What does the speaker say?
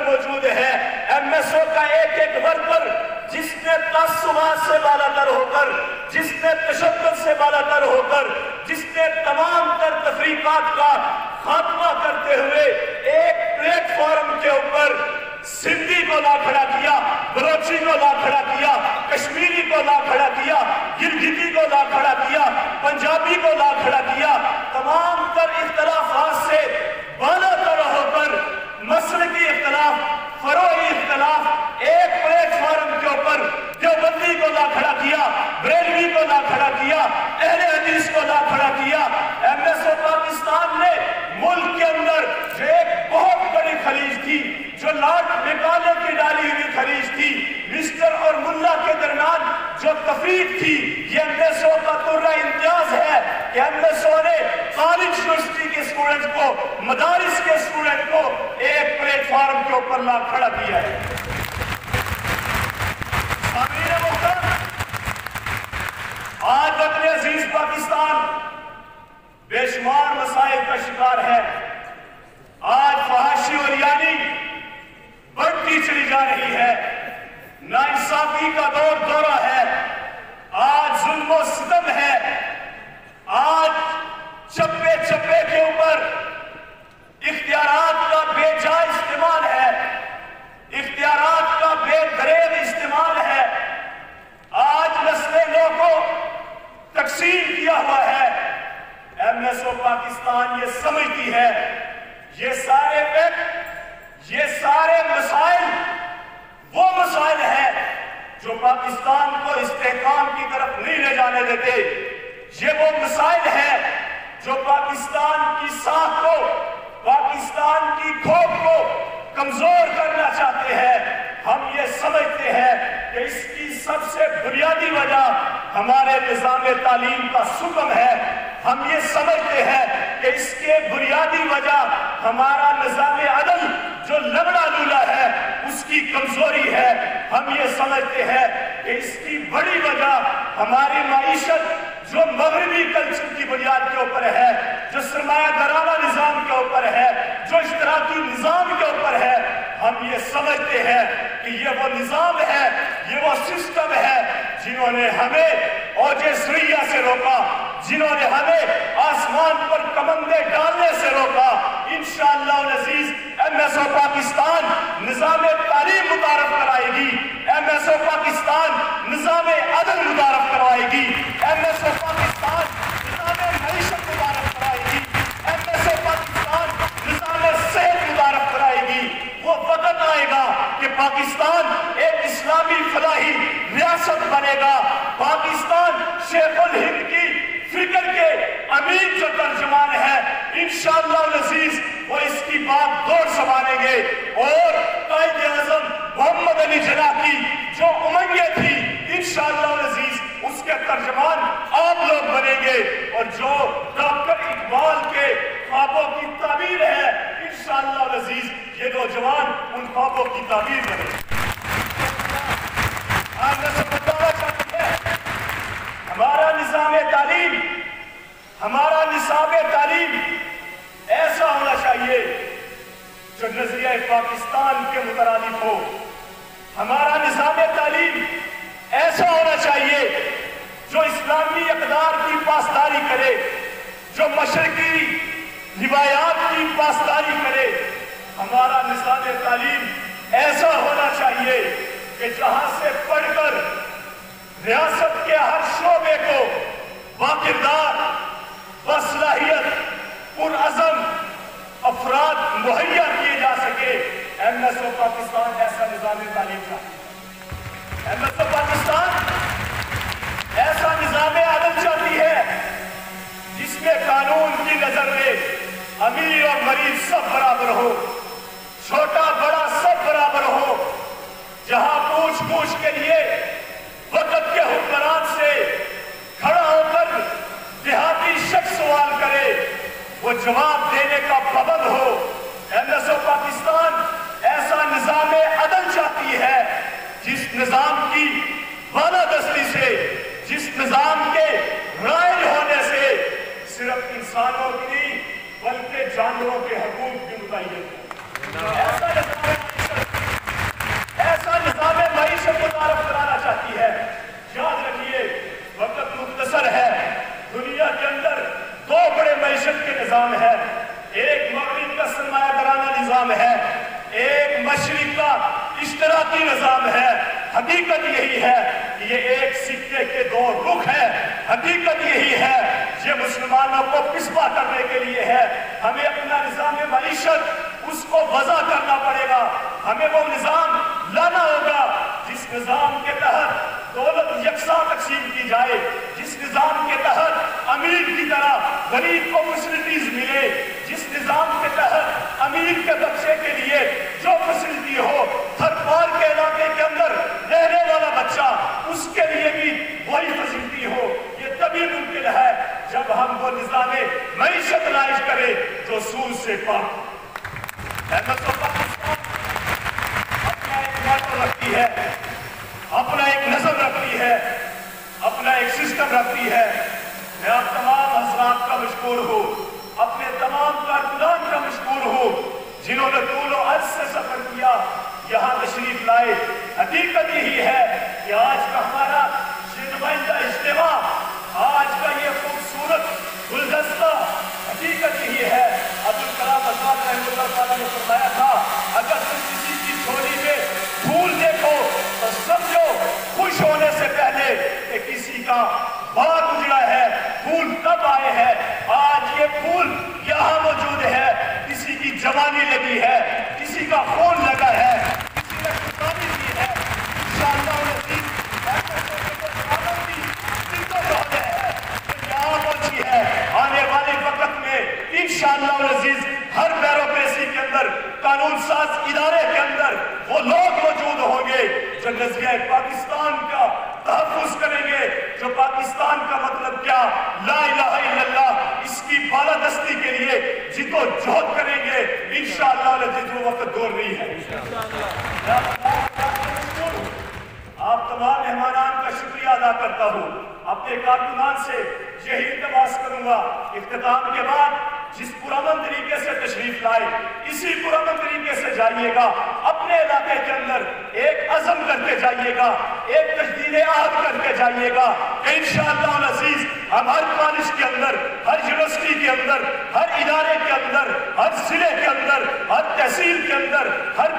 موجود ہے. M S O کا ایک ایک ورکر جس نے تعصبات سے بالاتر ہو کر، جس نے تشدد سے بالاتر ہو کر، جس نے تمام تر تفریقات کا خاتمہ کرتے ہوئے ایک پلیٹ فارم کے اوپر سندھی کو لا کھڑا کیا، بلوچی کو لا کھڑا کیا، کشمیری کو لا کھڑا کیا، گلگتی کو لا کھڑا کیا، پنجابی کو لا کھڑا کیا، تمام تر اختلافات سے بالاتر ہو کر مسلکی اختلاف، فروعی اختلاف ایک پلیٹ فارم کے اوپر دیوبندی کو لا کھڑا کیا، بریلوی کو لا کھڑا کیا، اہل حدیث کو لا کھڑا کیا. ایم ایس او پاکستان نے ملک کے اندر جو ایک بہت بڑی خلیج تھی، جو لارڈ میکالے کی ڈالی ہوئی خلیج تھی، مسٹر اور ملا کے درمیان جو تفریق تھی، یہ ایم ایس او کا ترہ امتیاز ہے کہ ایم ایس او نے کالج یونیورسٹی کے اسٹوڈنٹ کو، مدارس کے اسٹوڈنٹ کو ایک پلیٹ فارم کے اوپر لا کھڑا کیا ہے. سامعین محترم، آج وطن عزیز پاکستان بے شمار مسائل کا شکار ہے. آج فحاشی اور یعنی بڑھتی چلی جا رہی ہے، ناانصافی کا دورہ ہے، آج ظلم و ستم ہے، آج چپے چپے کے اوپر اختیارات کا بے جا استعمال ہے، اختیارات کا بے دریغ استعمال ہے. آج نسل نو کو تقسیم کیا ہوا ہے. ایم ایس او پاکستان یہ سمجھتی ہے یہ سارے فیکٹ، یہ سارے مسائل وہ مسائل ہیں جو پاکستان کو استحکام کی طرف نہیں لے جانے دیتے. یہ وہ مسائل ہیں جو پاکستان کی ساکھ کو، پاکستان کی کھوپ کو کمزور کرنا چاہتے ہیں. ہم یہ سمجھتے ہیں کہ اس کی سب سے بنیادی وجہ ہمارے نظام تعلیم کا سکم ہے. ہم یہ سمجھتے ہیں کہ اس کے بنیادی وجہ ہمارا نظام عدل جو لنگڑا لولا ہے اس کی کمزوری ہے. ہم یہ سمجھتے ہیں کہ اس کی بڑی وجہ ہماری معیشت جو مغربی کلچر کی بنیاد کے اوپر ہے، جو سرمایہ دارانہ نظام کے اوپر ہے، جو اشتراکی نظام کے اوپر ہے. ہم یہ سمجھتے ہیں کہ یہ وہ نظام ہے، یہ وہ سسٹم ہے جنہوں نے ہمیں اوج سریہ سے روکا، جنہوں نے ہمیں آسمان پر کمندے ڈالنے سے روکا. انشاءاللہ العزیز ایم ایس او پاکستان نظام تعلیم متعارف کرائے گی، ایم ایس او پاکستان نظام عدل متعارف کروائے گی، ایم ایس او پاکستان نظام معیشت متعارف کرائے گی، ایم ایس او پاکستان نظام صحت متعارف کرائے گی. وہ وقت آئے گا کہ پاکستان ایک اسلامی فلاحی ریاست بنے گا. پاکستان شیخ الہند کی فکر کے امین جو ترجمان ہے، انشاءاللہ العزیز وہ اس کی بات دور سنبھالیں گے. اور قائد اعظم محمد علی جناح کی جو امنگیں تھی، انشاءاللہ العزیز اس کے ترجمان آپ لوگ بنیں گے. اور جو ڈاکٹر اقبال کے خوابوں کی تعبیر ہے، انشاءاللہ العزیز یہ نوجوان ان خوابوں کی تعبیر بنے گے. آج میں سب بتانا چاہتی ہے ہمارا نظام تعلیم، ہمارا نصاب تعلیم ایسا ہونا چاہیے جو نظریہ پاکستان کے مترادف ہو. ہمارا نظام تعلیم ایسا ہونا چاہیے جو اسلامی اقدار کی پاسداری کرے، جو مشرقی روایات کی پاسداری کرے. ہمارا نظام تعلیم ایسا ہونا چاہیے کہ جہاں سے پڑھ کر ریاست کے ہر شعبے کو باکردار، باصلاحیت، پرعزم افراد مہیا کیے جا سکے. ایم ایس او پاکستان ایسا نظام تعلیم چاہتی ہے. ایم ایس او پاکستان ایسا نظام عدل چاہتی ہے جس میں قانون کی نظر میں امیر اور غریب سب برابر ہو، چھوٹا بڑا سب برابر ہو. جہاں پوچھ پوچھ کے لیے وقت کے حکمران سے کھڑا ہو کر دیہاتی شخص سوال کرے، وہ جواب دینے کا پابند ہو. ایم ایس او پاکستان ایسا نظام عدل چاہتی ہے جس نظام کی بالادستی سے، جس نظام کے رائج ہونے سے صرف انسانوں کی بلکہ جانوروں کے حقوق بھی متعین ہے. ایسا نظام شریف کا اشتراکی نظام ہے. حقیقت یہی ہے کہ یہ ایک سکے کے دو رخ ہے. حقیقت یہی ہے یہ مسلمانوں کو پسپا کرنے کے لیے ہے. ہمیں اپنا نظام معیشت اس کو وضع کرنا پڑے گا. ہمیں وہ نظام لانا ہوگا جس نظام کے تحت دولت یکساں تقسیم کی جائے, جس نظام کے تحت امیر کی طرح غریب کو فیسلٹیز ملے, جس نظام کے تحت امیر کے بچے کے لیے جو فیسلٹی ہو ہر پار کے علاقے کے اندر رہنے والا بچہ اس کے لیے بھی وہی فیسلٹی ہو. یہ تبھی ممکن ہے جب ہم وہ نظام معیشت لائش کریں جو سود سے پاک. پاکستان اپنا ایک موٹو رکھتی ہے, اپنا ایک نظم رکھتی ہے, اپنا ایک سسٹم رکھتی ہے. میں آپ تمام حضرات کا مشکور ہوں, اپنے تمام کارکنان کا مشکور ہوں جنہوں نے طول و عرض سے سفر کیا, یہاں تشریف لائے. حقیقت یہی ہے کہ آج کا ہمارا یہ نمائندہ اجتماع, آج کا یہ خوبصورت گلدستہ, حقیقت یہی ہے ابوالکلام آزاد رحمۃ اللہ تعالیٰ نے فرمایا تھا اگر تم کسی کی جھولی میں پھول دیکھو تو سمجھو خوش ہونے سے پہلے کہ کسی کا باغ اجڑا ہے, پھول تب آئے ہیں. آج یہ پھول یہاں موجود ہے, کسی کی جوانی لگی ہے, کسی کا خون لگا ہے, کسی نے قربانی دی ہے. انشاءاللہ العزیز یہاں پہنچی ہے. آنے والے وقت میں انشاءاللہ العزیز ہر بیوروکریسی کے اندر, قانون ساز ادارے کے اندر وہ لوگ موجود ہوں گے جو نظریہ پاکستان کا تحفظ کریں گے, جو پاکستان کا مطلب کیا لا الہ الا اللہ اس کی بالادستی کے لیے جد و جہد کریں گے. انشاءاللہ العزیز وہ وقت دور نہیں ہے. آپ تمام مہمانان کا شکریہ ادا کرتا ہوں. اپنے کارکنان سے یہی التماس کروں گا اختتام کے بعد جس پرامن طریقے سے تشریف لائے اسی پرامن طریقے سے جائیے گا. اپنے علاقے کے اندر ایک عزم کر کے جائیے گا, ایک تجدید عہد کر کے جائیے گا کہ انشاءاللہ العزیز ہم ہر کالج کے اندر, ہر یونیورسٹی کے اندر, ہر ادارے کے اندر, ہر ضلع کے اندر, ہر تحصیل کے اندر, ہر